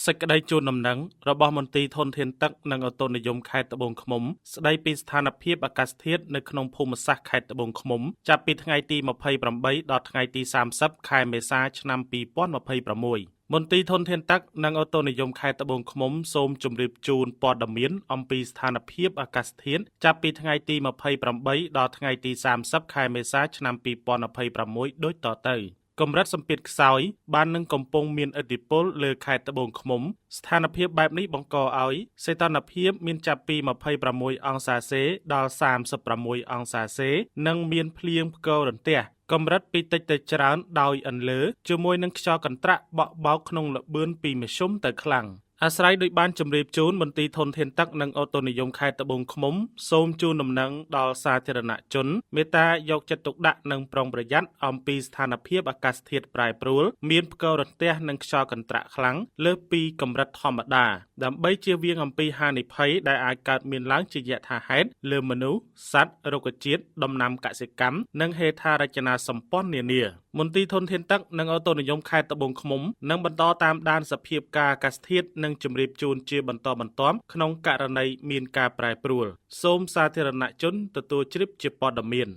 សេចក្តីជូនដំណឹងរបស់មន្ត្រីធនធានទឹកនិងឧតុនិយមខេត្តត្បូងឃ្មុំស្តីពីស្ថានភាពអាកាសធាតុនៅក្នុងភូមិសាស្ត្រខេត្តត្បូងឃ្មុំចាប់ពីថ្ងៃទី28ដល់ថ្ងៃទី30ខែមេសាឆ្នាំ2026មន្ត្រីធនធានទឹកនិងឧតុនិយមខេត្តត្បូងឃ្មុំសូមជម្រាបជូនព័ត៌មានអំពីស្ថានភាពអាកាសធាតុចាប់ពីថ្ងៃទី28ដល់ថ្ងៃទី30ខែមេសាឆ្នាំ2026ដូចតទៅកម្រិតសម្ពាធខ្សោយបាននឹងកំពុងមានឥទ្ធិពលលើខេត្តត្បូងឃ្មុំស្ថានភាពបែបនេះបង្កឲ្យសីតុណ្ហភាពមានចាប់ពី26អង្សាសេដល់36អង្សាសេនិងមានភ្លៀងផ្គររន្ទះកម្រិតពីតិចទៅច្រើនដោយអន្លើជាមួយនឹងខ្យល់កន្ត្រាក់បក់បោកក្នុងល្បឿនពីមធ្យមទៅខ្លាំងអាស្រ័យដោយបានជម្រាបជូនមន្ត្រីធនធានទឹកនិងឧតុនិយមខេត្តត្បូងឃ្មុំសូមជូនដំណឹងដល់សាធារណជនមេត្តាយកចិត្តទុកដាក់និងប្រុងប្រយ័ត្នអំពីស្ថានភាពអាកាសធាតុប្រែប្រួលមានផ្គររន្ទះនិងខ្យល់កន្ត្រាក់ខ្លាំងលើសពីកម្រិតធម្មតាដើម្បីជៀសវាងអំពីហានិភ័យដែលអាចកើតមានឡើងជាយថាហេតុលើមនុស្សសត្វរុក្ខជាតិដំណាំកសិកម្មនិងហេដ្ឋារចនាសម្ព័ន្ធនានាមន្ត្រីធនធានទឹកនិងឧតុនិយមខេត្តត្បូងឃ្មុំនឹងបន្តតាមដានសភាពការអាកាសធាតុនិងជម្រាបជូនជាបន្តបន្ទាប់ក្នុងករណីមានការប្រែប្រួលសូមសាធារណជនទទួលជ្រាបជាព័ត៌មាន